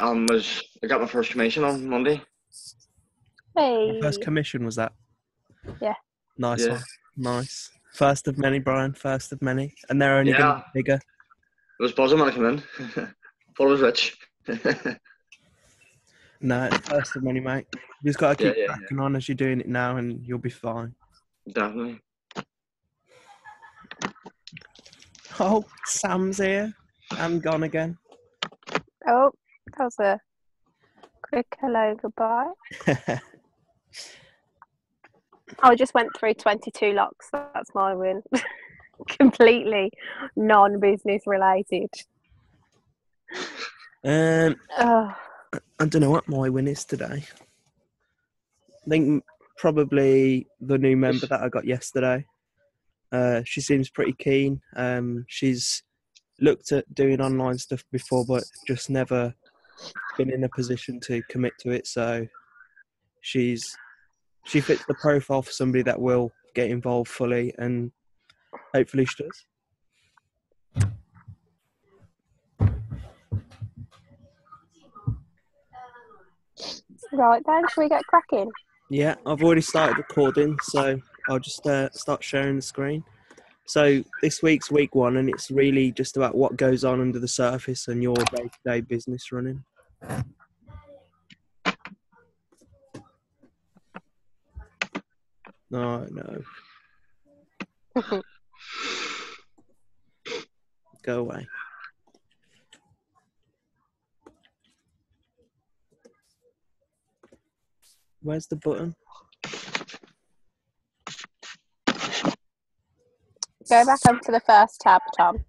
I got my first commission on Monday. Your Hey. first commission was that? Yeah. Nice Yeah. one. Nice. First of many, Brian. First of many. And they're only going to get bigger. It was buzzing when I came in. Thought I was rich. No, first of many, mate. You just got to keep Yeah. cracking on as you're doing it now and you'll be fine. Definitely. Oh, Sam's here and gone again. Oh, that was a quick hello, goodbye. I just went through 22 locks. That's my win. Completely non-business related. I don't know what my win is today. I think probably the new member that I got yesterday. She seems pretty keen. She's looked at doing online stuff before, but just never been in a position to commit to it. So she fits the profile for somebody that will get involved fully, and hopefully she does. Right then, shall we get cracking? Yeah, I've already started recording, so I'll just start sharing the screen. So this week's week 1, and it's really just about what goes on under the surface and your day-to-day business running. No. Go away. Where's the button? Go back onto the first tab, Tom.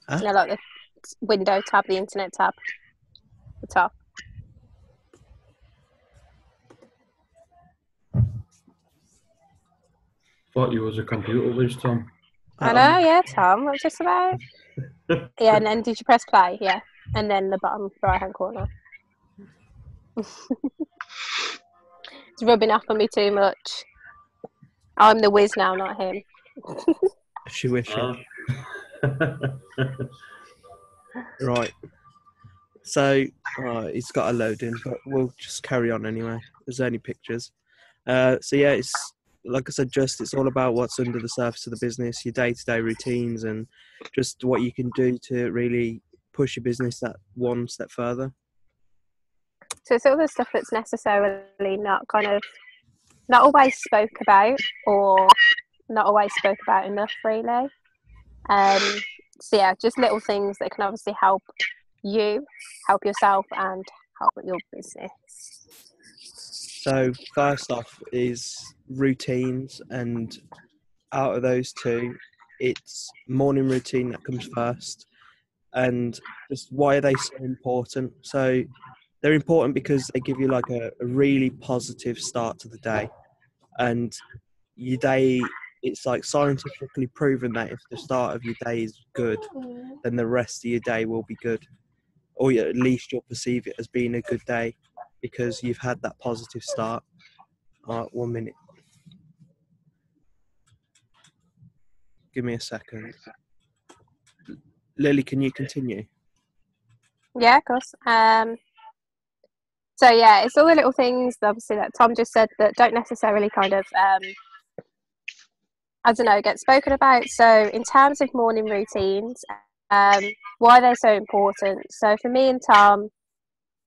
Huh? You know, like the window tab, the internet tab. The top. Thought you was a computer whiz, Tom. I know, yeah, Tom. What's this about? Yeah, and then did you press play? Yeah. And then the bottom right-hand corner. It's rubbing off on me too much. I'm the whiz now, not him. She wishes. Right. So it's got a load in, but we'll just carry on anyway. There's only pictures. So yeah, it's like I said, it's all about what's under the surface of the business, your day-to-day routines, and just what you can do to really push your business that one step further. So it's all the stuff that's necessarily not always spoke about, or not always spoke about enough, really. So yeah, just little things that can obviously help you, help yourself, and help with your business. So first off is routines, and out of those two, it's morning routine that comes first. And just why are they so important? So they're important because they give you like a really positive start to the day, and your day, it's like scientifically proven that if the start of your day is good, then the rest of your day will be good, or at least you'll perceive it as being a good day because you've had that positive start. All right, 1 minute. Give me a second. Lily, can you continue? Yeah, of course. So yeah, it's all the little things, obviously, that Tom just said that don't necessarily kind of, get spoken about. So in terms of morning routines, why they're so important. So for me and Tom,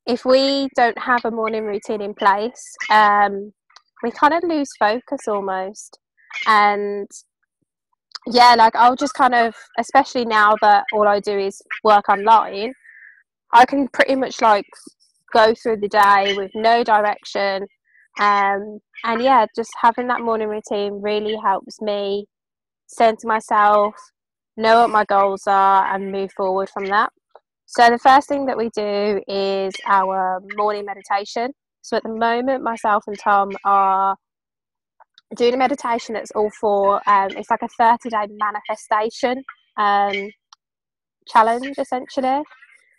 if we don't have a morning routine in place, we kind of lose focus almost. And yeah, like I'll just kind of, especially now that all I do is work online, I can pretty much like go through the day with no direction. And yeah, just having that morning routine really helps me center myself, know what my goals are, and move forward from that. So the first thing that we do is our morning meditation. So at the moment, myself and Tom are doing a meditation that's all for, it's like a 30-day manifestation challenge, essentially.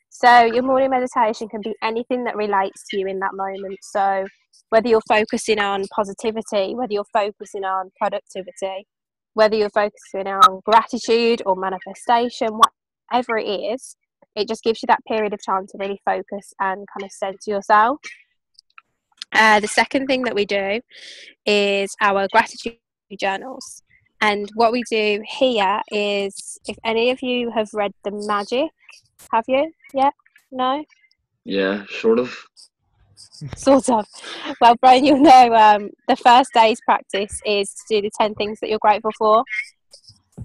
So your morning meditation can be anything that relates to you in that moment. So whether you're focusing on positivity, whether you're focusing on productivity, whether you're focusing on gratitude or manifestation, whatever it is, it just gives you that period of time to really focus and kind of center yourself. The second thing that we do is our gratitude journals. And what we do here is, if any of you have read The Magic, have you? Yeah? No? Yeah, sort of. Sort of. Well, Brian, you'll know the first day's practice is to do the 10 things that you're grateful for.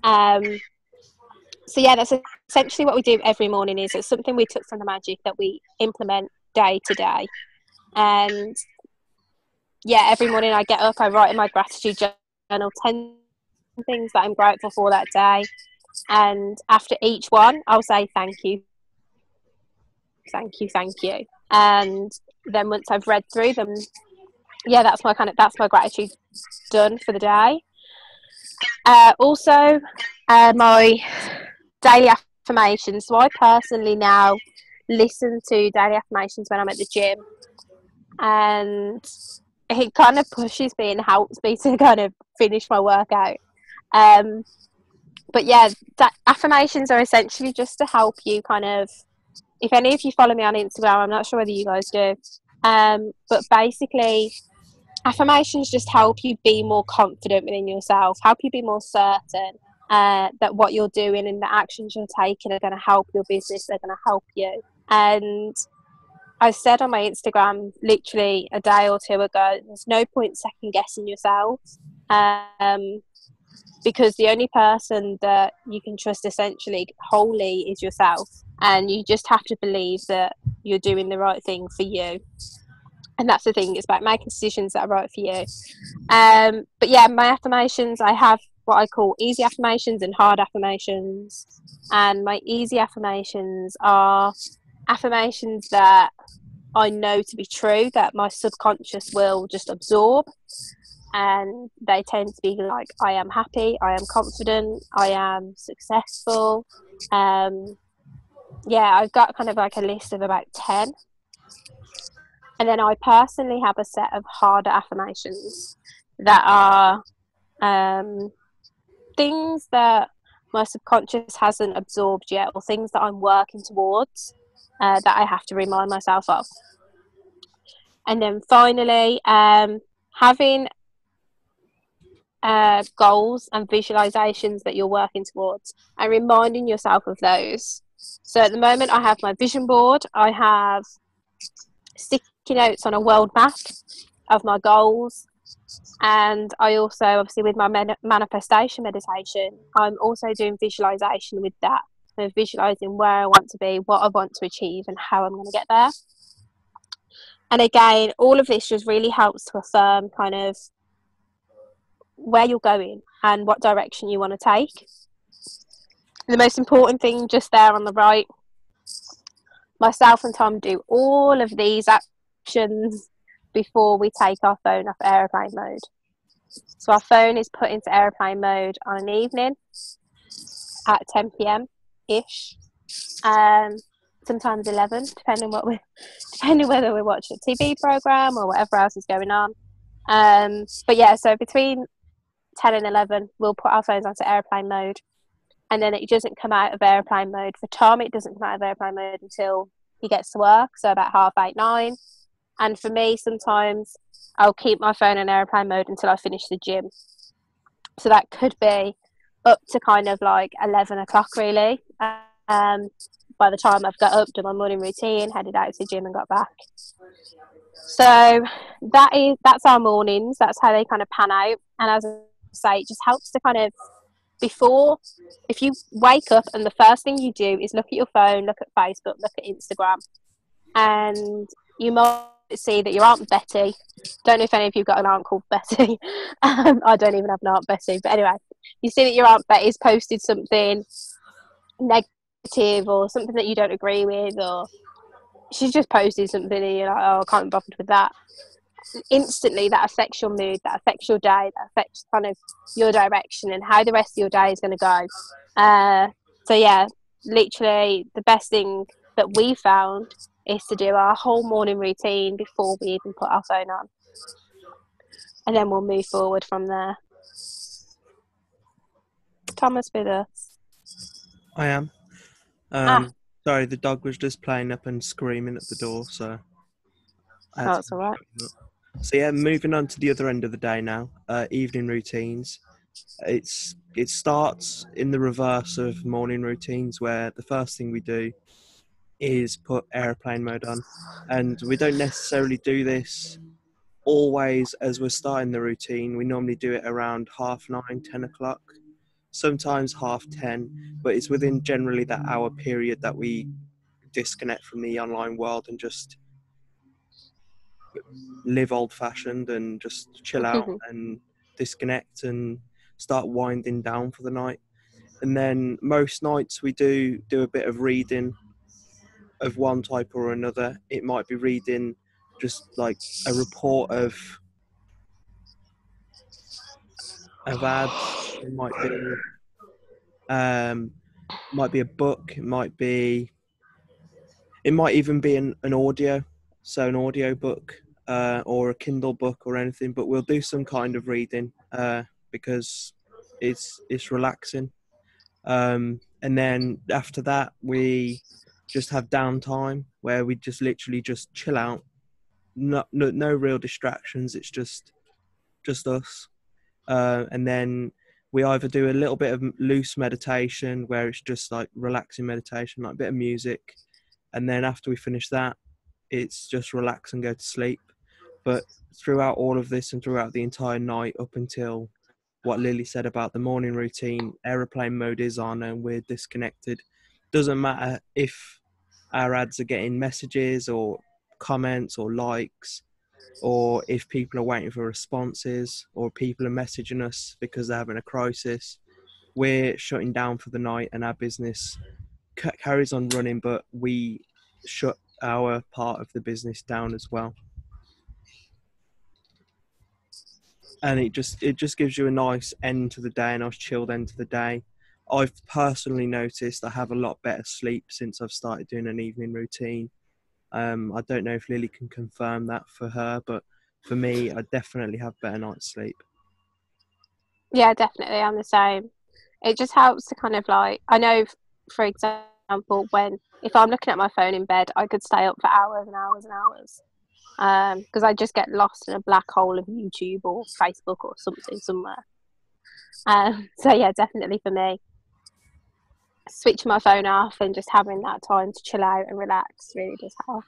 So yeah, that's essentially what we do every morning. Is it's something we took from The Magic that we implement day to day. And yeah, every morning I get up, I write in my gratitude journal 10 things that I'm grateful for that day. And after each one, I'll say thank you, thank you, thank you. And then once I've read through them, yeah, that's my gratitude done for the day. Also, my daily affirmations. So I personally now listen to daily affirmations when I'm at the gym, and it kind of pushes me and helps me to kind of finish my workout. But yeah, affirmations are essentially just to help you kind of, if any of you follow me on Instagram, I'm not sure whether you guys do, but basically affirmations just help you be more confident within yourself, help you be more certain that what you're doing and the actions you're taking are going to help your business, they're going to help you. And I said on my Instagram literally a day or two ago, there's no point second guessing yourself, because the only person that you can trust essentially wholly is yourself, and you just have to believe that you're doing the right thing for you. And that's the thing, it's about making decisions that are right for you. But yeah, my affirmations, I have what I call easy affirmations and hard affirmations. And my easy affirmations are affirmations that I know to be true, that my subconscious will just absorb. And they tend to be like, I am happy, I am confident, I am successful. Yeah, I've got kind of like a list of about 10. And then I personally have a set of harder affirmations that are things that my subconscious hasn't absorbed yet, or things that I'm working towards that I have to remind myself of. And then finally, having goals and visualizations that you're working towards and reminding yourself of those. So at the moment I have my vision board, I have sticky notes on a world map of my goals, and I also, obviously with my manifestation meditation, I'm also doing visualization with that, so visualizing where I want to be, what I want to achieve, and how I'm going to get there. And again, all of this just really helps to affirm kind of where you're going and what direction you want to take. The most important thing just there on the right, myself and Tom do all of these actions before we take our phone off airplane mode. So our phone is put into airplane mode on an evening at 10 p.m. ish, sometimes 11, depending whether we're watching a TV program or whatever else is going on. But yeah, so between 10 and 11, we'll put our phones onto airplane mode, and then it doesn't come out of airplane mode. For Tom, it doesn't come out of airplane mode until he gets to work, so about 8:30, 9. And for me, sometimes I'll keep my phone in airplane mode until I finish the gym. So that could be up to kind of like 11 o'clock really. By the time I've got up, done my morning routine, headed out to the gym and got back. So that's our mornings. That's how they kind of pan out. And as I say, it just helps to kind of, if you wake up and the first thing you do is look at your phone, look at Facebook, look at Instagram, and you might see that your Aunt Betty, don't know if any of you got an aunt called Betty, I don't even have an Aunt Betty, but anyway, you see that your Aunt Betty's posted something negative or something that you don't agree with, or she's just posted something and you're like, oh, I can't be bothered with that. Instantly that affects your mood, that affects your day, that affects kind of your direction and how the rest of your day is going to go. So yeah, literally the best thing that we found is to do our whole morning routine before we even put our phone on, and then we'll move forward from there. Thomas with us. I am. Sorry, the dog was just playing up and screaming at the door, so I had Oh, to it's all right. shut him up. So yeah, moving on to the other end of the day now. Evening routines. It starts in the reverse of morning routines, where the first thing we do is put airplane mode on, and we don't necessarily do this always as we're starting the routine. We normally do it around 9:30, 10 o'clock, sometimes 10:30, but it's within generally that hour period that we disconnect from the online world and just live old fashioned and just chill out and disconnect and start winding down for the night. And then most nights we do a bit of reading of one type or another. It might be reading just like a report of ads. It might be a book. It might even be an audio, so an audio book or a Kindle book or anything. But we'll do some kind of reading because it's relaxing. And then after that, we just have downtime where we just literally just chill out. No real distractions. It's just us. And then we either do a little bit of loose meditation where it's just like relaxing meditation, like a bit of music. And then after we finish that, it's just relax and go to sleep. But throughout all of this and throughout the entire night up until what Lily said about the morning routine, aeroplane mode is on and we're disconnected. Doesn't matter if our ads are getting messages or comments or likes, or if people are waiting for responses, or people are messaging us because they're having a crisis. We're shutting down for the night and our business carries on running, but we shut our part of the business down as well. And it just gives you a nice end to the day, a nice chilled end to the day. I've personally noticed I have a lot better sleep since I've started doing an evening routine. I don't know if Lily can confirm that for her, but for me, I definitely have better night's sleep. Yeah, definitely. I'm the same. It just helps to kind of like, I know, for example, when if I'm looking at my phone in bed, I could stay up for hours and hours and hours because I just get lost in a black hole of YouTube or Facebook or something somewhere. So yeah, definitely for me, switching my phone off and just having that time to chill out and relax really does help.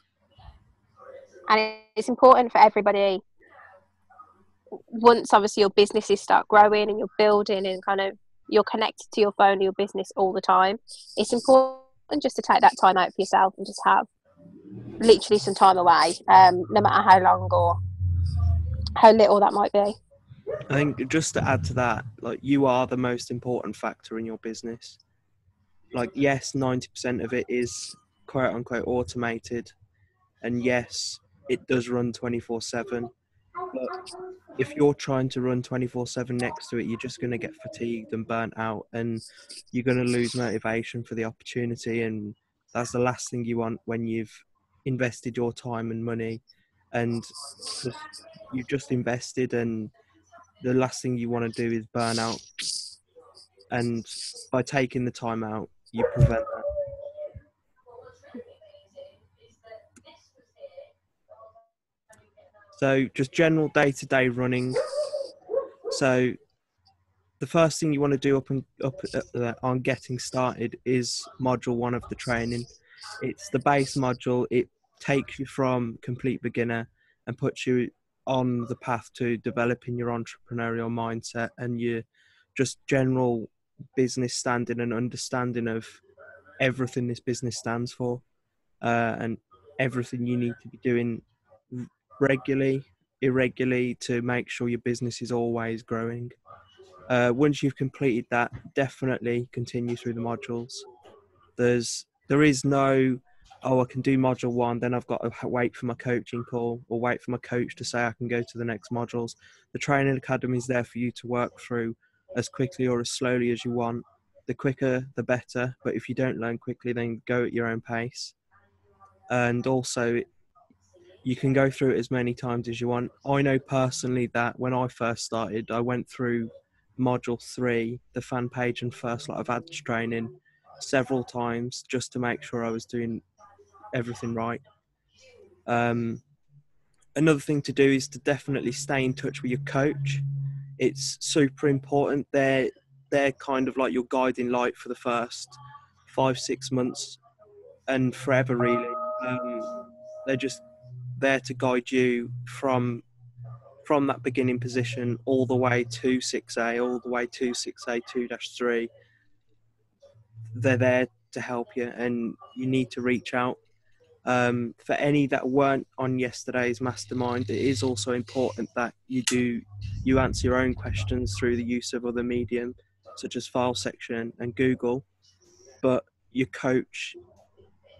And it's important for everybody. Once obviously your businesses start growing and you're building and kind of you're connected to your phone and your business all the time, it's important just to take that time out for yourself and just have literally some time away, no matter how long or how little that might be. I think just to add to that, like you are the most important factor in your business. Like yes, 90% of it is quote unquote automated, and yes, it does run 24/7. But if you're trying to run 24/7 next to it, you're just going to get fatigued and burnt out, and you're going to lose motivation for the opportunity. And that's the last thing you want when you've invested your time and money, and you've just invested, and the last thing you want to do is burn out. And by taking the time out, you prevent that. So just general day-to-day running. So the first thing you want to do on getting started is module 1 of the training. It's the base module. It takes you from complete beginner and puts you on the path to developing your entrepreneurial mindset and your just general business standing and understanding of everything this business stands for, and everything you need to be doing regularly, irregularly to make sure your business is always growing. Once you've completed that, definitely continue through the modules. There is no, oh, I can do module 1, then I've got to wait for my coaching call or wait for my coach to say I can go to the next modules. The training academy is there for you to work through as quickly or as slowly as you want. The quicker, the better. But if you don't learn quickly, then go at your own pace. And also, you can go through it as many times as you want. I know personally that when I first started, I went through module 3, the fan page and first lot of ads training, several times just to make sure I was doing everything right. Another thing to do is to definitely stay in touch with your coach. It's super important. They're kind of like your guiding light for the first 5-6 months and forever, really. They're just there to guide you from that beginning position all the way to 6A, all the way to 6A 2-3. They're there to help you, and you need to reach out. For any that weren't on yesterday's mastermind, it is also important that you answer your own questions through the use of other medium such as File Section and Google. But your coach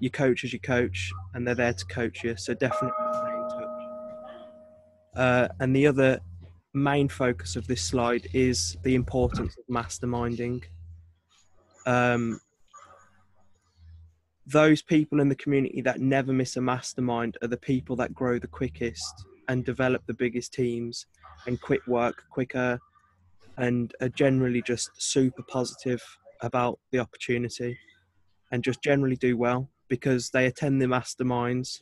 is your coach, and they're there to coach you. So definitely stay in touch. And the other main focus of this slide is the importance of masterminding. Those people in the community that never miss a mastermind are the people that grow the quickest and develop the biggest teams and quit work quicker and are generally just super positive about the opportunity and just generally do well because they attend the masterminds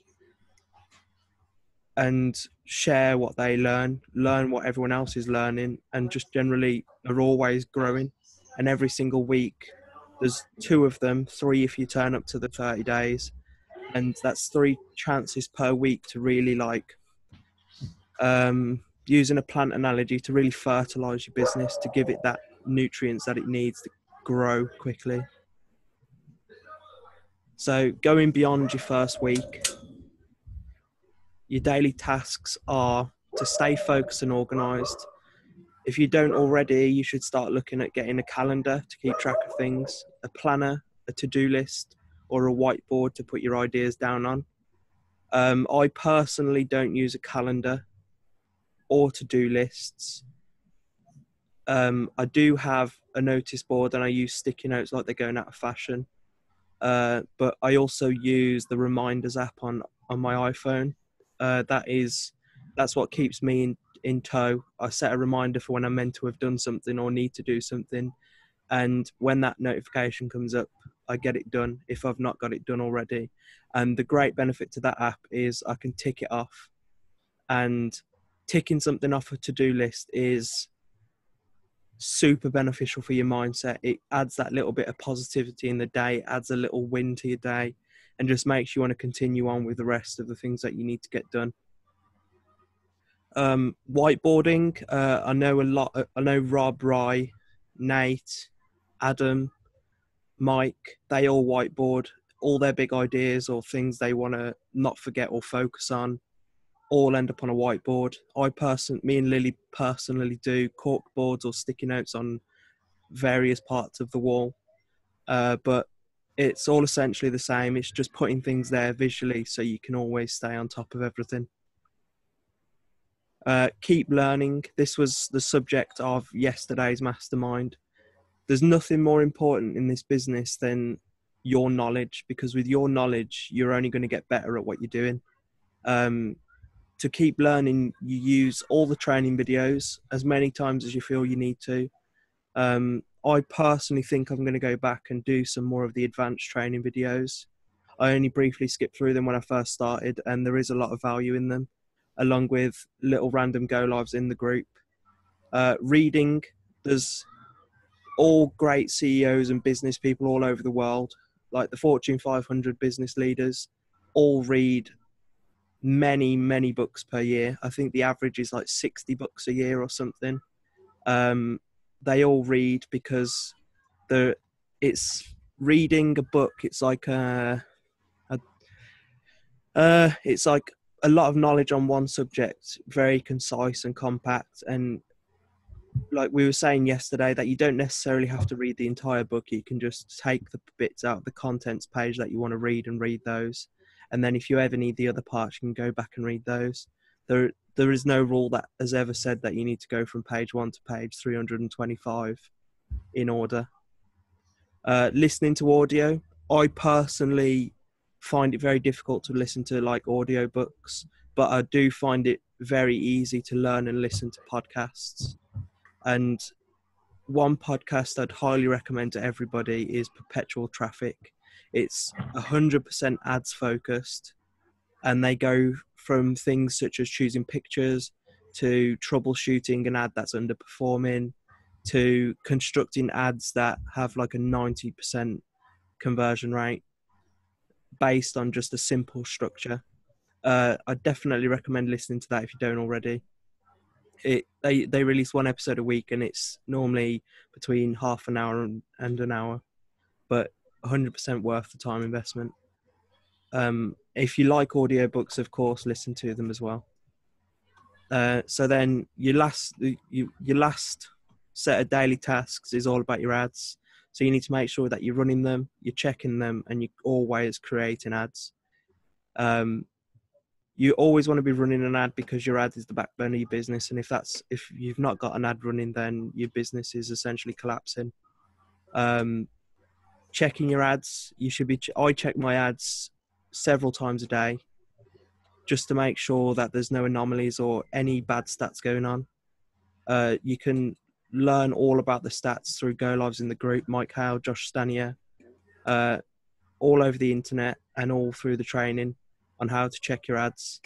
and share what they learn what everyone else is learning, and just generally are always growing. And every single week there's 2 of them, 3 if you turn up to the 30 days, and that's 3 chances per week to really using a plant analogy, to really fertilize your business, to give it that nutrients that it needs to grow quickly. So going beyond your first week, your daily tasks are to stay focused and organized. If you don't already, you should start looking at getting a calendar to keep track of things, a planner, a to-do list, or a whiteboard to put your ideas down on. I personally don't use a calendar or to-do lists. I do have a notice board and I use sticky notes like they're going out of fashion. But I also use the reminders app on my iPhone. That's what keeps me in tow. I set a reminder for when I'm meant to have done something or need to do something. And when that notification comes up, I get it done if I've not got it done already. And the great benefit to that app is I can tick it off. And ticking something off a to-do list is super beneficial for your mindset. It adds that little bit of positivity in the day, it adds a little win to your day, and just makes you want to continue on with the rest of the things that you need to get done. Whiteboarding, I know Rob, Rye, Nate, Adam, Mike, they all whiteboard all their big ideas or things they want to not forget or focus on, all end up on a whiteboard. Me and Lily personally do cork boards or sticky notes on various parts of the wall, but it's all essentially the same. It's just putting things there visually so you can always stay on top of everything. Keep learning. This was the subject of yesterday's mastermind. There's nothing more important in this business than your knowledge, because with your knowledge, you're only going to get better at what you're doing. To keep learning, you use all the training videos as many times as you feel you need to. I personally think I'm going to go back and do some more of the advanced training videos. I only briefly skipped through them when I first started, and there is a lot of value in them, along with little random go lives in the group. Reading, there's all great CEOs and business people all over the world, like the Fortune 500 business leaders, all read many, many books per year. I think the average is like 60 books a year or something. They all read because it's reading a book. It's like it's like a lot of knowledge on one subject, very concise and compact. And like we were saying yesterday, that you don't necessarily have to read the entire book. You can just take the bits out of the contents page that you want to read and read those. And then if you ever need the other parts, you can go back and read those. There is no rule that has ever said that you need to go from page 1 to page 325 in order. Listening to audio, I personally find it very difficult to listen to like audio books, but I do find it very easy to learn and listen to podcasts. And one podcast I'd highly recommend to everybody is Perpetual Traffic. It's 100% ads focused, and they go from things such as choosing pictures to troubleshooting an ad that's underperforming to constructing ads that have like a 90% conversion rate based on just a simple structure. I definitely recommend listening to that if you don't already. They release one episode a week, and it's normally between half an hour and an hour, but 100% worth the time investment. If you like audiobooks, of course, listen to them as well. So then your last set of daily tasks is all about your ads. So you need to make sure that you're running them, you're checking them, and you're always creating ads. You always want to be running an ad because your ad is the backbone of your business. And if you've not got an ad running, then your business is essentially collapsing. Checking your ads, I check my ads several times a day just to make sure that there's no anomalies or any bad stats going on. You can learn all about the stats through Go Lives in the group, Mike Hale, Josh Stanier, all over the internet and all through the training on how to check your ads.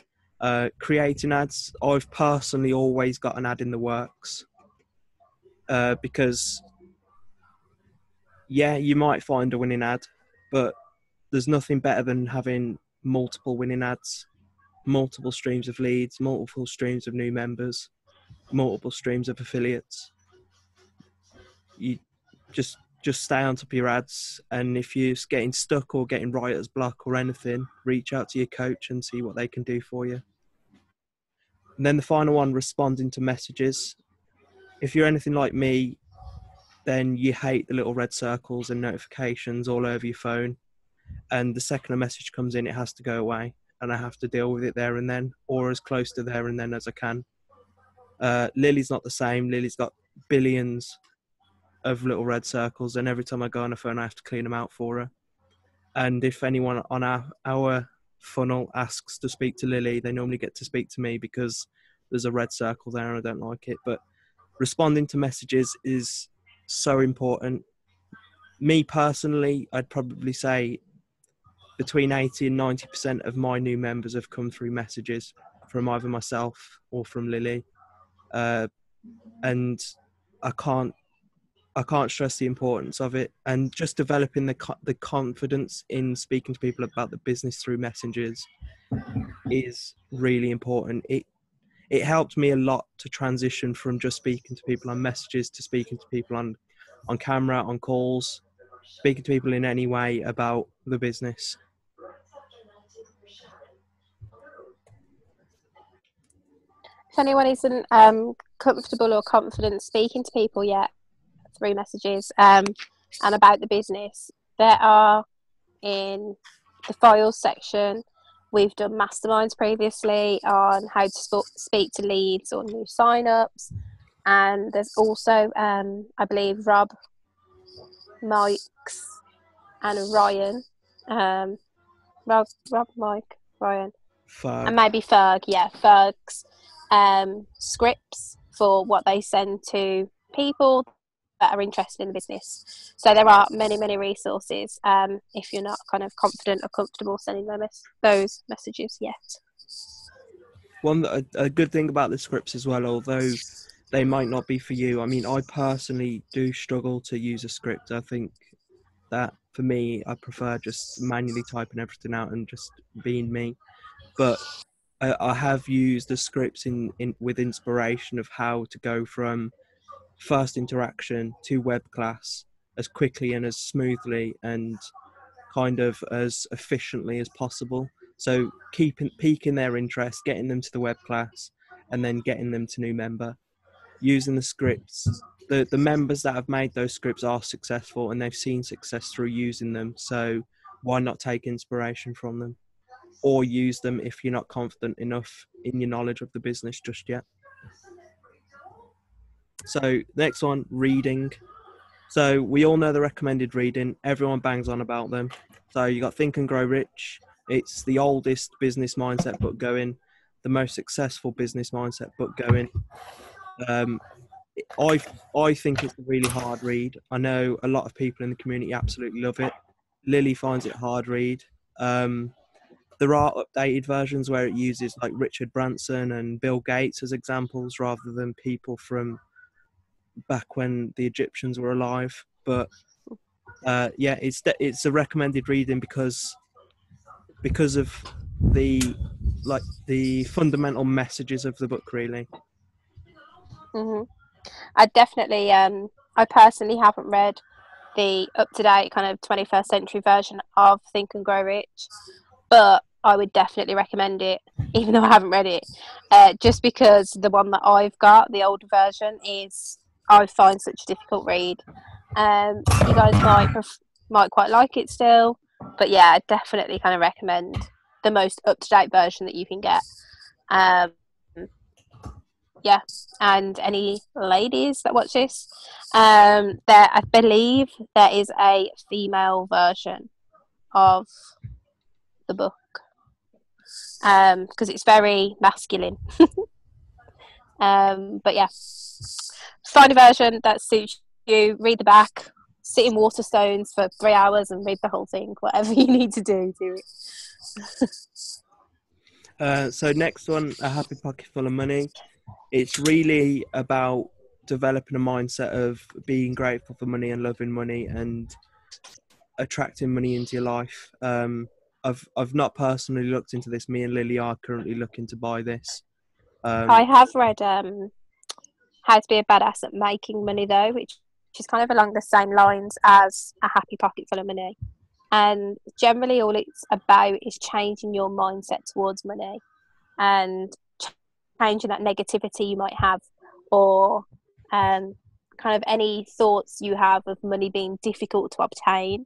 Creating ads, I've personally always got an ad in the works because, yeah, you might find a winning ad, but there's nothing better than having multiple winning ads, multiple streams of leads, multiple streams of new members, multiple streams of affiliates. You just stay on top of your ads, and if you're getting stuck or getting writer's block or anything, reach out to your coach and see what they can do for you. And then the final one, responding to messages. If you're anything like me, then you hate the little red circles and notifications all over your phone, and the second a message comes in, it has to go away, and I have to deal with it there and then, or as close to there and then as I can. Lily's not the same. Lily's got billions of little red circles, and every time I go on her phone I have to clean them out for her. And if anyone on our funnel asks to speak to Lily, they normally get to speak to me because there's a red circle there and I don't like it. But responding to messages is so important. Me personally, I'd probably say between 80 and 90% of my new members have come through messages from either myself or from Lily. And I can't stress the importance of it, and just developing the confidence in speaking to people about the business through messages is really important. It helped me a lot to transition from just speaking to people on messages to speaking to people on camera, on calls, speaking to people in any way about the business. If anyone isn't comfortable or confident speaking to people yet through messages and about the business, there are in the files section, we've done masterminds previously on how to speak to leads or new sign-ups, and there's also I believe Rob, Mike's and Ryan, Rob, Mike, Ryan, Ferg. and maybe Ferg, Ferg's scripts for what they send to people that are interested in the business. So there are many resources if you're not kind of confident or comfortable sending them those messages yet. A good thing about the scripts as well, although they might not be for you, I mean, I personally do struggle to use a script. I think that for me, I prefer just manually typing everything out and just being me. But I have used the scripts with inspiration of how to go from first interaction to web class as quickly and as smoothly and kind of as efficiently as possible. So piquing their interest, getting them to the web class, and then getting them to new member. Using the scripts, the members that have made those scripts are successful and they've seen success through using them. So why not take inspiration from them? Or use them if you're not confident enough in your knowledge of the business just yet. So next one, reading. So we all know the recommended reading. Everyone bangs on about them. So you got Think and Grow Rich. It's the oldest business mindset book going, the most successful business mindset book going. I think it's a really hard read. I know a lot of people in the community absolutely love it. Lily finds it a hard read. There are updated versions where it uses like Richard Branson and Bill Gates as examples rather than people from back when the Egyptians were alive. But yeah, it's a recommended reading because of the fundamental messages of the book, really. hmm I definitely, I personally haven't read the up-to-date kind of 21st century version of Think and Grow Rich, but I would definitely recommend it, even though I haven't read it, just because the one that I've got, the older version, I find such a difficult read. You guys might quite like it still, but yeah, I definitely kind of recommend the most up-to-date version that you can get. Yeah, and any ladies that watch this, I believe there is a female version of the book, because it's very masculine. But yeah, find a version that suits you. Read the back. Sit in Waterstones for 3 hours and read the whole thing. Whatever you need to do it. So next one, A Happy Pocket Full of Money. It's really about developing a mindset of being grateful for money and loving money and attracting money into your life. I've not personally looked into this. Me and Lily are currently looking to buy this. I have read How to Be a Badass at Making Money, though, which is kind of along the same lines as A Happy Pocket Full of Money. And generally all it's about is changing your mindset towards money and changing that negativity you might have, or kind of any thoughts you have of money being difficult to obtain.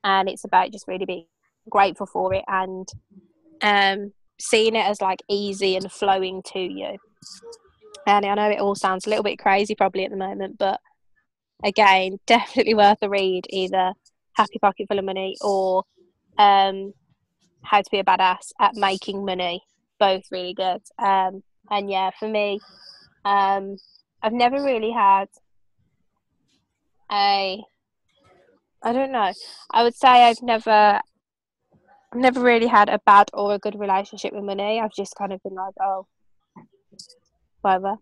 And it's about just really being grateful for it and seeing it as like easy and flowing to you. And I know it all sounds a little bit crazy probably at the moment, but again, definitely worth a read, either Happy Pocket Full of Money or How to Be a Badass at Making Money. Both really good. And yeah, for me, I've never really had I don't know. I would say I've never really had a bad or a good relationship with money. I've just kind of been like, oh, whatever.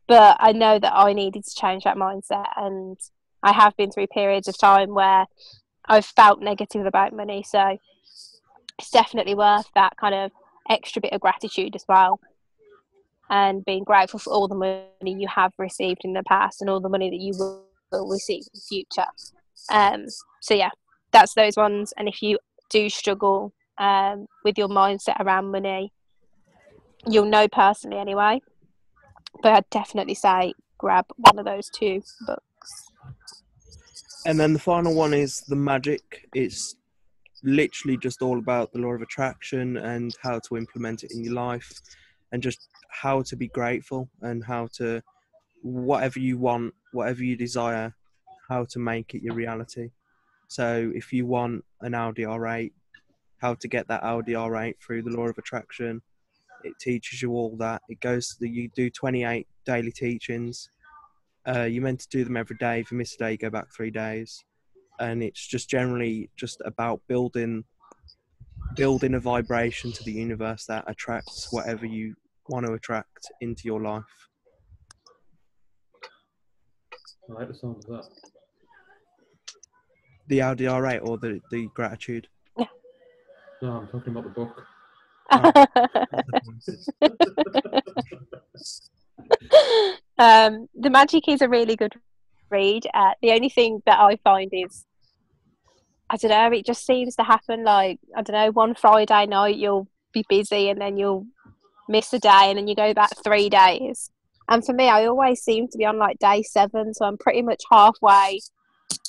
But I know that I needed to change that mindset, and I have been through periods of time where I've felt negative about money. So it's definitely worth that kind of extra bit of gratitude as well, and being grateful for all the money you have received in the past and all the money that you will receive in the future. So yeah, that's those ones. And if you do struggle with your mindset around money, you'll know personally anyway, but I'd definitely say grab one of those two books. And then the final one is The Magic. It's literally just all about the law of attraction and how to implement it in your life, and just how to be grateful and how to, whatever you want, whatever you desire, how to make it your reality. So if you want an Audi R8, how to get that Audi R8 through the law of attraction. It teaches you all that. You do 28 daily teachings. You're meant to do them every day. If you miss a day, you go back 3 days. And it's just generally just about building a vibration to the universe that attracts whatever you want to attract into your life. I like the sound of that. The Audi R8 or the gratitude? No, I'm talking about the book. The Magic is a really good read. The only thing that I find is, I don't know, it just seems to happen like, I don't know, one Friday night you'll be busy and then you'll miss a day and then you go back 3 days. And for me, I always seem to be on like day 7, so I'm pretty much halfway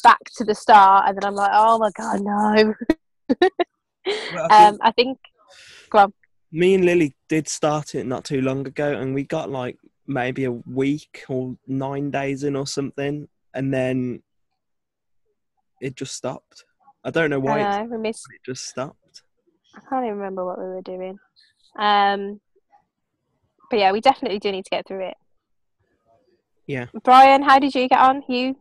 back to the start, and then I'm like, oh my god, no. Well, I think, go on. me and Lily did start it not too long ago, and we got like maybe a week or 9 days in or something, and then it just stopped. I don't know why I know, it just stopped. I can't even remember what we were doing. But yeah, we definitely do need to get through it. Yeah. Brian, how did you get on? You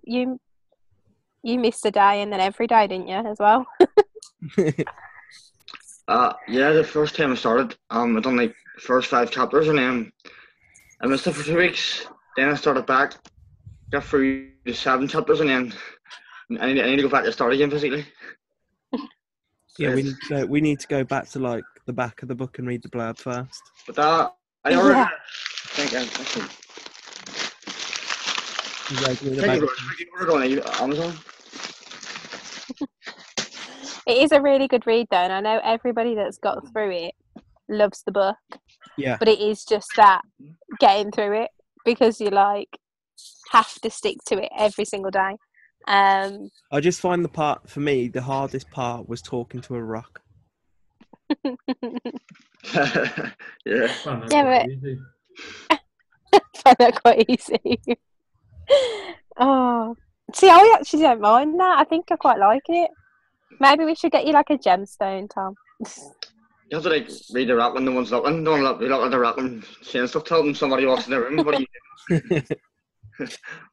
missed a day and then every day, didn't you, as well? Yeah, the first time I started, I done like the first 5 chapters, and then I missed it for 2 weeks. Then I started back, got through the 7 chapters, and then I need to go back to start again physically. Yeah, Yes. we need to go back to like the back of the book and read the blurb first. But I ordered. Yeah. Regularly I about- ordered on Amazon. It is a really good read, though, and I know everybody that's got through it loves the book. Yeah. But it is just that getting through it, because you like have to stick to it every single day. I just find the part, for me, the hardest part was talking to a rock. Yeah. Find that Yeah, quite but- easy. Find that quite easy. Oh, see, I actually don't mind that. I think I quite like it. Maybe we should get you like a gemstone, Tom. You have to like read the rock when no one's looking. Don't look at the rock and saying stuff. Tell them somebody walks in the room. What are you doing?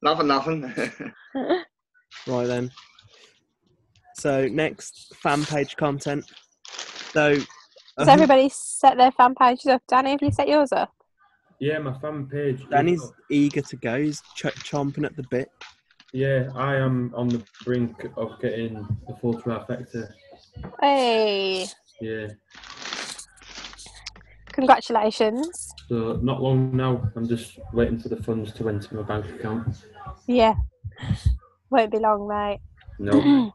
Nothing. Right then. So next, fan page content. So Has everybody set their fan pages up? Danny, have you set yours up? Yeah, my fan page. is Danny's up. eager to go. He's chomping at the bit. Yeah, I am on the brink of getting the full trifecta. Hey, Yeah, congratulations. so not long now. I'm just waiting for the funds to enter my bank account. Yeah, won't be long, mate. No.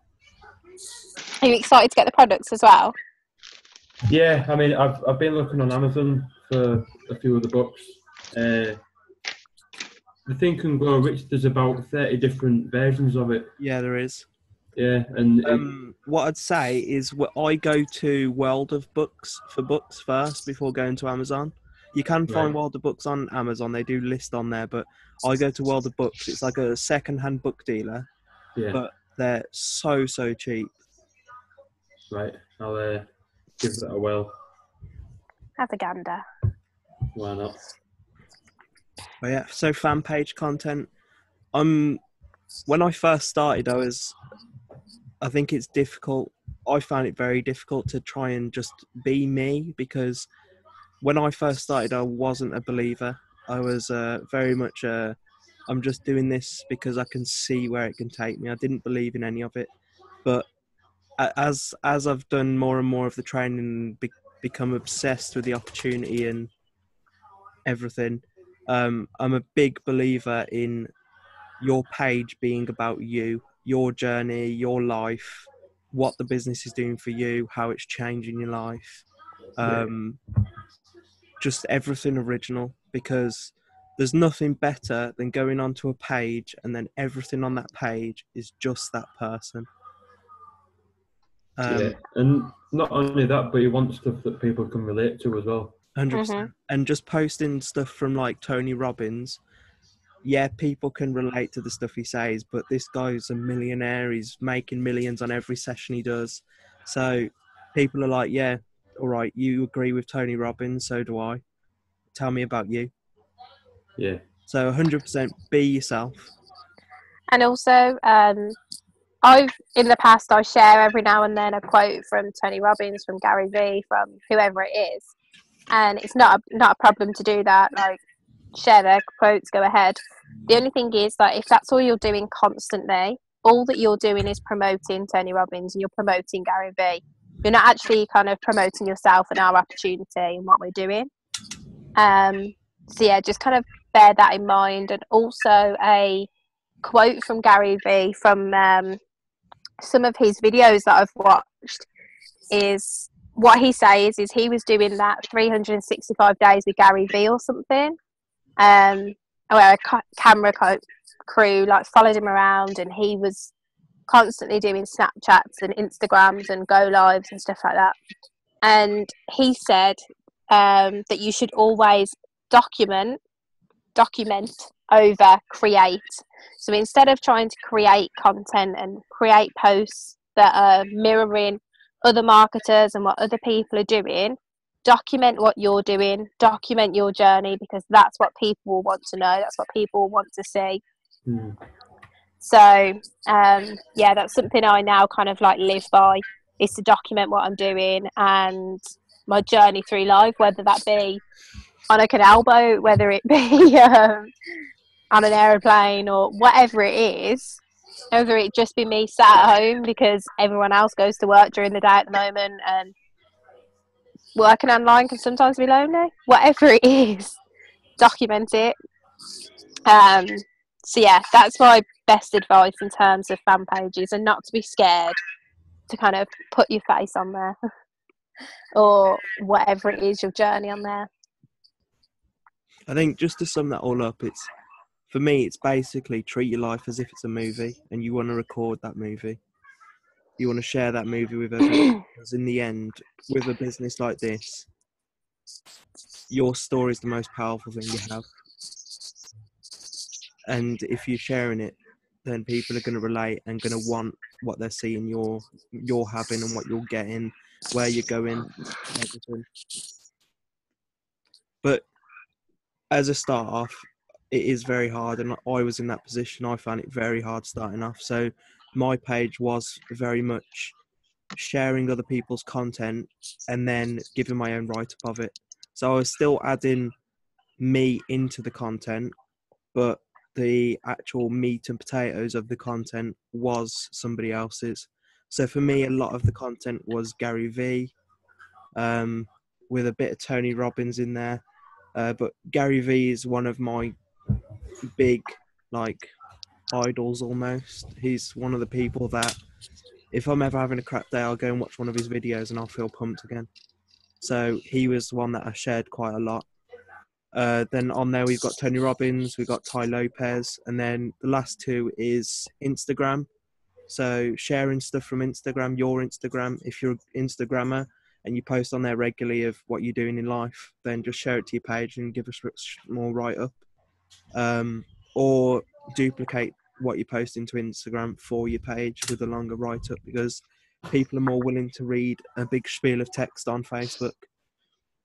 Are you excited to get the products as well? Yeah, I mean, I've been looking on Amazon for a few of the books. The Think and Grow Rich, there's about 30 different versions of it. Yeah, there is. Yeah, and What I'd say is I go to World of Books for books first before going to Amazon. You can find Right. World of Books on Amazon. They do list on there, but I go to World of Books. It's like a second-hand book dealer, yeah, but they're so cheap. right. I'll give that a whirl. Have a gander. Why not? But yeah, so fan page content. When I first started, I think it's difficult. I found it very difficult to try and just be me, because when I first started, I wasn't a believer. I was very much I'm just doing this because I can see where it can take me. I didn't believe in any of it. But as I've done more and more of the training and become obsessed with the opportunity and everything, I'm a big believer in your page being about you, your journey, your life, what the business is doing for you, how it's changing your life. Just everything original, because there's nothing better than going onto a page and then everything on that page is just that person. Yeah, and not only that, but you want stuff that people can relate to as well. 100%. And just posting stuff from like Tony Robbins, yeah, people can relate to the stuff he says, but this guy's a millionaire. He's making millions on every session he does. So people are like, yeah, all right, you agree with Tony Robbins, so do I. Tell me about you. Yeah. So 100% be yourself. And also, I've in the past I share every now and then a quote from Tony Robbins, from Gary Vee, from whoever it is, and it's not a problem to do that. Like, share their quotes, go ahead. The only thing is that if that's all you're doing constantly, all that you're doing is promoting Tony Robbins and you're promoting Gary Vee. You're not actually kind of promoting yourself and our opportunity and what we're doing. So yeah, just kind of bear that in mind. And also a quote from Gary Vee from some of his videos that I've watched is what he says is he was doing that 365 days with Gary Vee or something, where a camera crew like followed him around and he was constantly doing Snapchats and Instagrams and go lives and stuff like that. And he said that you should always document over create. So instead of trying to create content and create posts that are mirroring other marketers and what other people are doing, document what you're doing, document your journey, because that's what people will want to know. That's what people want to see. So, yeah, that's something I now kind of like live by, is to document what I'm doing and my journey through life, whether that be on a canal boat, whether it be on an aeroplane, or whatever it is, whether it just be me sat at home because everyone else goes to work during the day at the moment, and working online can sometimes be lonely. Whatever it is, document it. So yeah, that's my best advice in terms of fan pages, and not to be scared to kind of put your face on there or whatever it is, your journey on there. I think just to sum that all up, for me, it's basically treat your life as if it's a movie and you want to record that movie. You want to share that movie with everyone. Because in the end, with a business like this, your story is the most powerful thing you have. And if you're sharing it, then people are going to relate and going to want what they're seeing you're having and what you're getting, where you're going, everything. But as a start off, it is very hard, and I was in that position. I found it very hard starting off. So my page was very much sharing other people's content and then giving my own write-up of it. So I was still adding me into the content, but the actual meat and potatoes of the content was somebody else's. So for me, a lot of the content was Gary V, with a bit of Tony Robbins in there. But Gary V is one of my big, like, idols almost. He's one of the people that if I'm ever having a crap day, I'll go and watch one of his videos and I'll feel pumped again. So he was the one that I shared quite a lot. Then on there, we've got Tony Robbins, we've got Ty Lopez, and then the last two is Instagram. So sharing stuff from Instagram, your Instagram. If you're an Instagrammer and you post on there regularly of what you're doing in life, then just share it to your page and give us more write-up. Or duplicate what you post into Instagram for your page with a longer write-up, because people are more willing to read a big spiel of text on Facebook.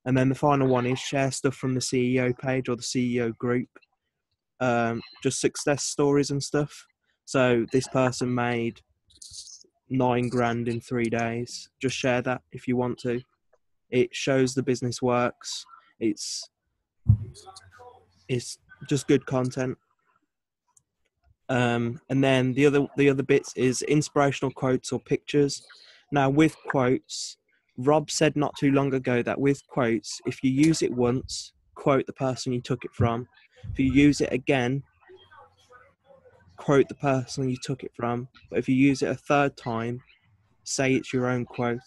And then the final one is share stuff from the CEO page or the CEO group, just success stories and stuff. So this person made $9,000 in 3 days. Just share that if you want to. It shows the business works. It's just good content. And then the other bits is inspirational quotes or pictures. Now with quotes, Rob said not too long ago that with quotes, if you use it once, quote the person you took it from. If you use it again, quote the person you took it from. But if you use it a third time, say it's your own quote.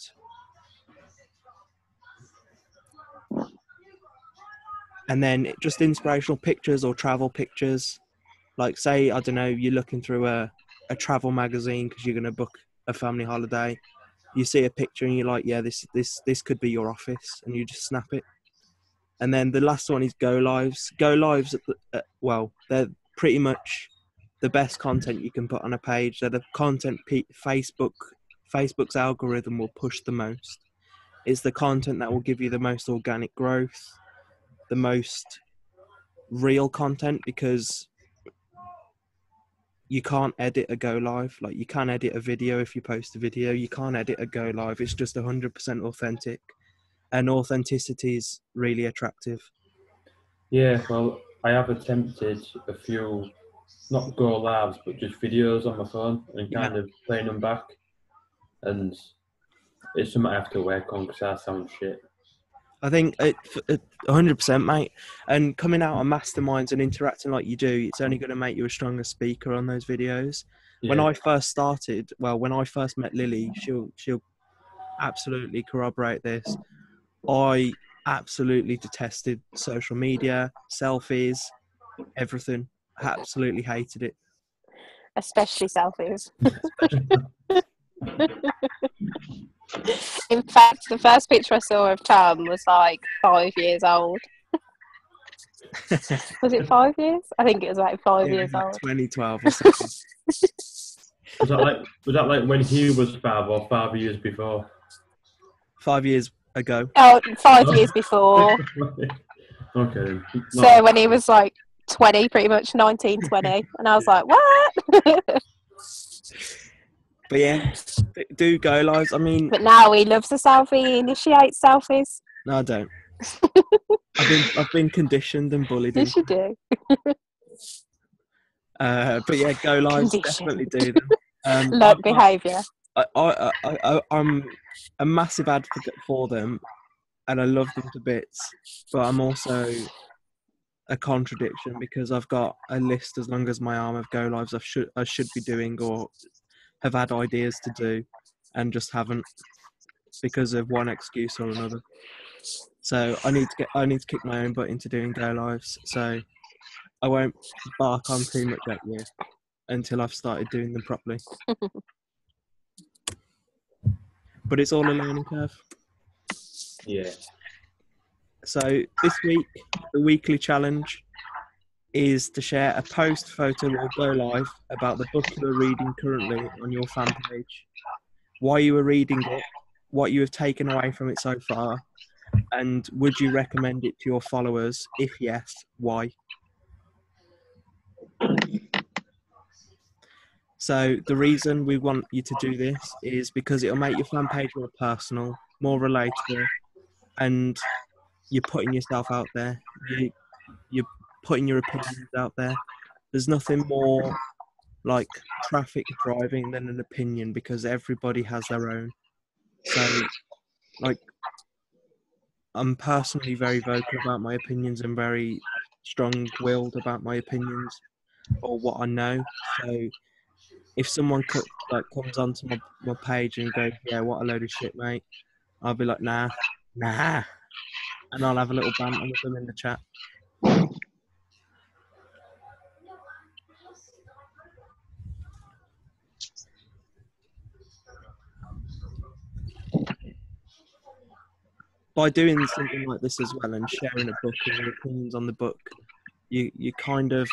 And then just inspirational pictures or travel pictures. Like say, I don't know, you're looking through a travel magazine because you're going to book a family holiday. You see a picture and you're like, yeah, this could be your office, and you just snap it. And then the last one is go lives. Go lives, well, they're pretty much the best content you can put on a page. They're the content Facebook's algorithm will push the most. It's the content that will give you the most organic growth, the most real content, because you can't edit a go live. Like you can edit a video if you post a video. You can't edit a go live. It's just 100% authentic, and authenticity is really attractive. Yeah, well, I have attempted a few, not go lives, but just videos on my phone and kind of playing them back. And it's something I have to work on because I sound shit. I think 100%, mate. And coming out on masterminds and interacting like you do, it's only going to make you a stronger speaker on those videos. Yeah. When I first started, when I first met Lily, she'll absolutely corroborate this. I absolutely detested social media, selfies, everything. Absolutely hated it. Especially selfies. In fact, the first picture I saw of Tom was like 5 years old. Was it 5 years? I think it was like 5 years old. 2012 or something. Was that like when he was 5 or 5 years before? 5 years ago. Oh, 5 years before. Okay. So when he was like 20, pretty much 19, 20. And I was like, what? But yeah, do go lives. I mean, But now he loves a selfie. He initiates selfies. no, I don't. I've been conditioned and bullied Yes, into. you do. But yeah, go lives. Conditioned. Definitely do them. Learned behaviour. I'm a massive advocate for them, and I love them to bits. But I'm also a contradiction because I've got a list as long as my arm of go lives I should be doing or have had ideas to do, and just haven't because of one excuse or another. So I need to kick my own butt into doing go lives. So I won't bark on too much at you until I've started doing them properly. But it's all a learning curve. Yeah. So this week, the weekly challenge is to share a post, photo, or go live about the book you are reading currently on your fan page, why you are reading it, what you have taken away from it so far, and would you recommend it to your followers? If yes, why? So the reason we want you to do this is because it'll make your fan page more personal, more relatable, and you're putting yourself out there. You're putting your opinions out there. There's nothing more like traffic driving than an opinion because everybody has their own. So, like, I'm personally very vocal about my opinions and very strong-willed about my opinions or what I know. So, if someone comes onto my page and goes, "Yeah, what a load of shit, mate," I'll be like, "Nah," and I'll have a little banter with them in the chat. By doing something like this as well and sharing a book and your opinions on the book, you kind of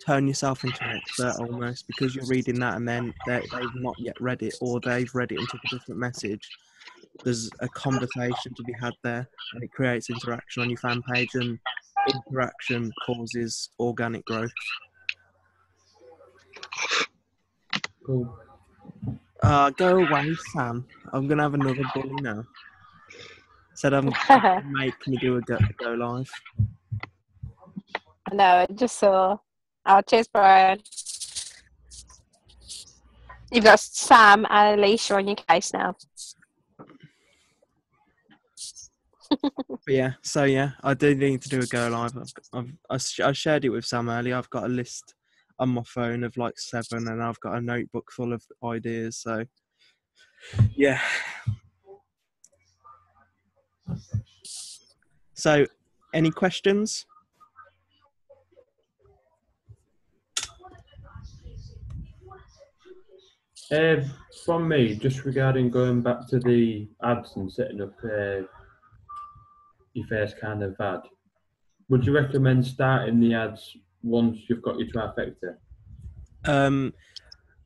turn yourself into an expert almost because you're reading that and then they've not yet read it or they've read it and took a different message. There's a conversation to be had there and it creates interaction on your fan page, and interaction causes organic growth. Cool. Go away, Sam. I'm going to have another bully now. Said I'm make me do a go live. I know, I just saw. Oh, cheers, Brian. You've got Sam and Alicia on your case now. But yeah, I do need to do a go live. I shared it with Sam earlier. I've got a list on my phone of like 7, and I've got a notebook full of ideas. So yeah. So, any questions? From me, just regarding going back to the ads and setting up your first kind of ad, would you recommend starting the ads once you've got your trifecta?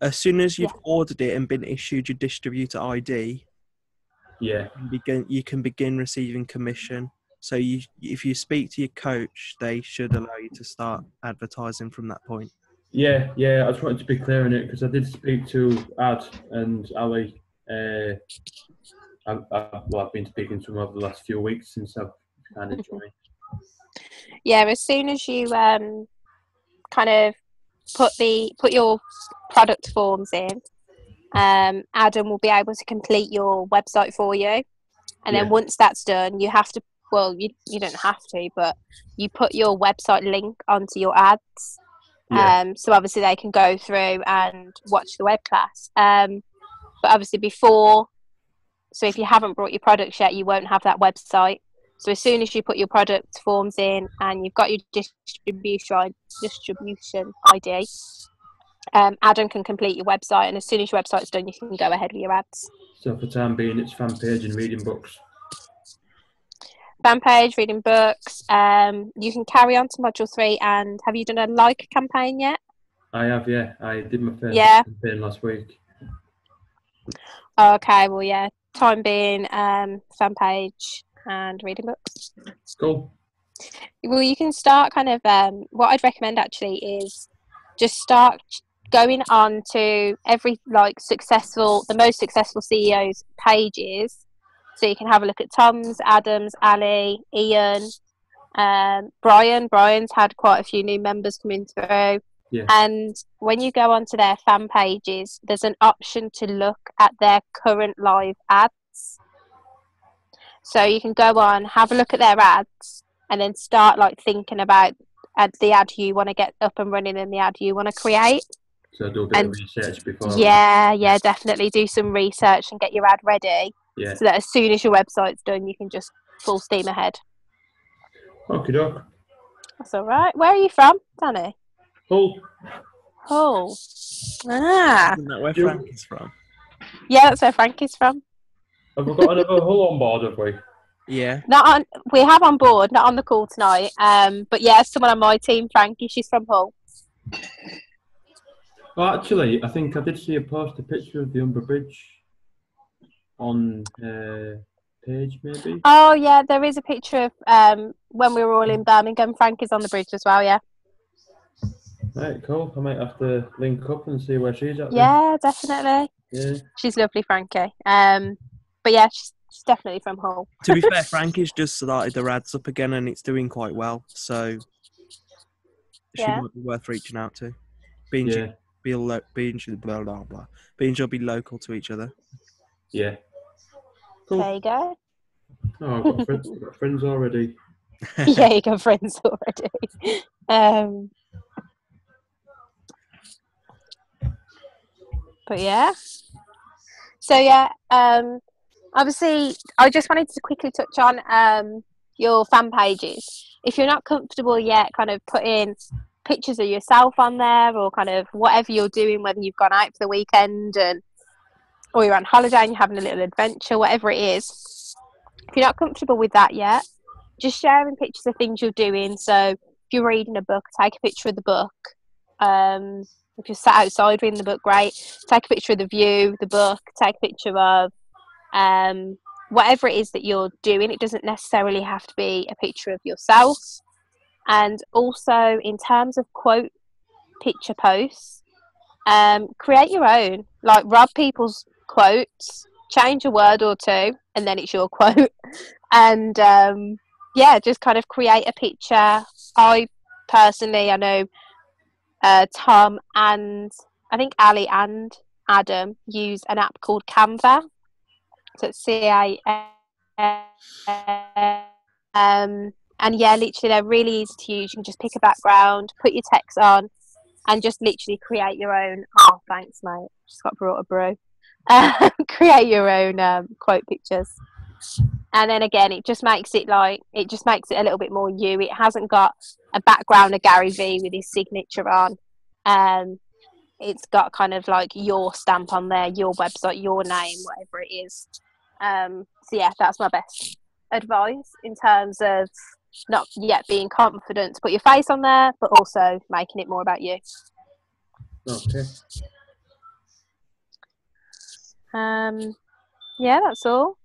As soon as you've ordered it and been issued your distributor ID, you can begin receiving commission. So if you speak to your coach, they should allow you to start advertising from that point. Yeah, I just wanted to be clear on it because I did speak to Ad and Ali. I've been speaking to them over the last few weeks since I've kind of joined. Yeah, as soon as you kind of put your product forms in, Adam will be able to complete your website for you, and then once that's done, you have to. Well, you don't have to, but you put your website link onto your ads. So obviously they can go through and watch the web class. But obviously so if you haven't brought your products yet, you won't have that website. So as soon as you put your product forms in and you've got your distribution ID, Adam can complete your website, and as soon as your website's done, you can go ahead with your ads. So for the time being, it's fan page and reading books. Fan page, reading books. You can carry on to module 3. And have you done a like campaign yet? I have, yeah. I did my first campaign last week. Okay, well, yeah. Time being, fan page and reading books. Cool. Well, you can start kind of. What I'd recommend actually is just start going on to every the most successful CEOs pages, so you can have a look at Tom's, Adam's, Ali, Ian, Brian. Brian's had quite a few new members coming through. Yeah. And when you go onto their fan pages, there's an option to look at their current live ads. So you can go on, have a look at their ads, and then start thinking about the ad you want to get up and running and the ad you want to create. So do a bit of research before. Yeah, definitely do some research and get your ad ready. Yeah. So that as soon as your website's done, you can just full steam ahead. Okie doke. That's all right. Where are you from, Danny? Hull. Hull. Ah. Isn't that where Frank is from? Yeah, that's where Frank is from. Have we got another Hull on board, have we? Yeah. We have on board, not on the call tonight. But yeah, someone on my team, Frankie, she's from Hull. Well, actually, I think I did see a picture of the Humber Bridge on page, maybe. Oh yeah, there is a picture of when we were all in Birmingham. Frank is on the bridge as well. Yeah. Right, cool. I might have to link up and see where she's at. Yeah, definitely. Yeah. She's lovely, Frankie. But yeah, she's definitely from Hull. To be fair, Frankie's just started the ads up again and it's doing quite well. So she might be worth reaching out to. Being she'll be local to each other. Yeah. Cool. There you go. Oh, I've got friends already. Yeah, you got friends already. But yeah. So yeah, obviously I just wanted to quickly touch on your fan pages. If you're not comfortable yet kind of putting pictures of yourself on there, or kind of whatever you're doing, whether you've gone out for the weekend or you're on holiday and you're having a little adventure, whatever it is, if you're not comfortable with that yet, just sharing pictures of things you're doing. So if you're reading a book, take a picture of the book. If you're sat outside reading the book, great. Take a picture of the view, the book. Take a picture of whatever it is that you're doing. It doesn't necessarily have to be a picture of yourself. And also, in terms of quote picture posts, create your own. Rob people's quotes, change a word or two, and then it's your quote. And just kind of create a picture. I know Tom and I think Ali and Adam use an app called Canva. So it's CA. And yeah, literally they're really easy to use. You can just pick a background, put your text on, and just literally create your own. Oh, thanks, mate. Just got brought a brew. Create your own quote pictures. And then again, it just makes it a little bit more you. It hasn't got a background of Gary V with his signature on. It's got kind of your stamp on there, your website, your name, whatever it is. So yeah, that's my best advice in terms of not yet being confident to put your face on there, but also making it more about you. Okay. Yeah, that's all.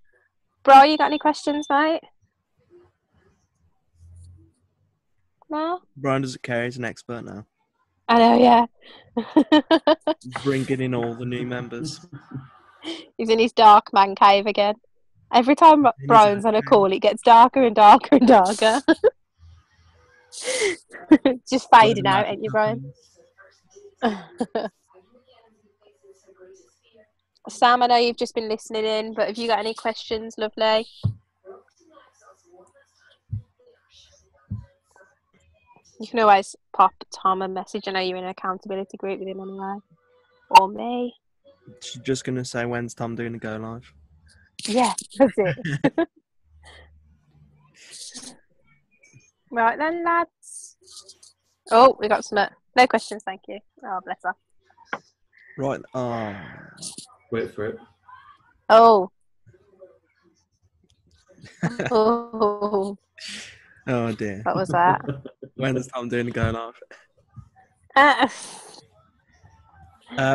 Bro, you got any questions, mate? No? Brian doesn't care, he's an expert now. I know, yeah. Bringing in all the new members. He's in his dark man cave again. Every time Brian's on a call, it gets darker and darker and darker. Just fading out, ain't you, Brian? Sam, I know you've just been listening in, but have you got any questions, lovely? You can always pop Tom a message. I know you're in an accountability group with him anyway. Or me. She's just going to say, when's Tom doing a go live? Yeah, that's it. Right then, lads. Oh, we got some. No questions, thank you. Oh, bless her. Right. Oh. Wait for it. Oh. Oh. Oh dear. What was that? When is Tom doing a go live?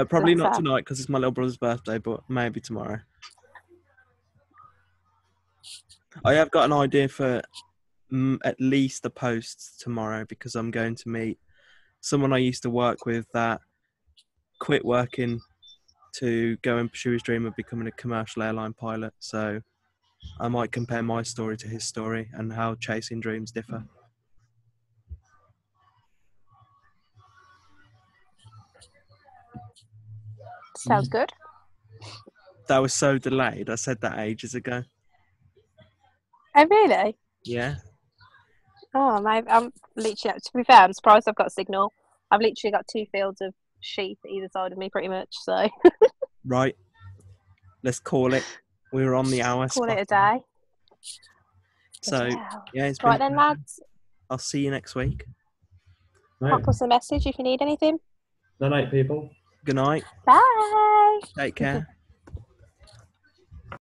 Probably Bless not her. tonight because it's my little brother's birthday, but maybe tomorrow. I have got an idea for at least a post tomorrow because I'm going to meet someone I used to work with that quit working to go and pursue his dream of becoming a commercial airline pilot. So I might compare my story to his story and how chasing dreams differ. Sounds good. That was so delayed. I said that ages ago. Oh, really? Yeah. Oh, I'm literally, to be fair, I'm surprised I've got a signal. I've literally got 2 fields of sheep either side of me, pretty much. So Right. Let's call it. We were on the hour. call it a spot on. day. So, Yeah. yeah, it's been Right a then, pleasure. lads. I'll see you next week. Right. Pop us a message if you need anything. Night, people. Good night. Bye. Take care.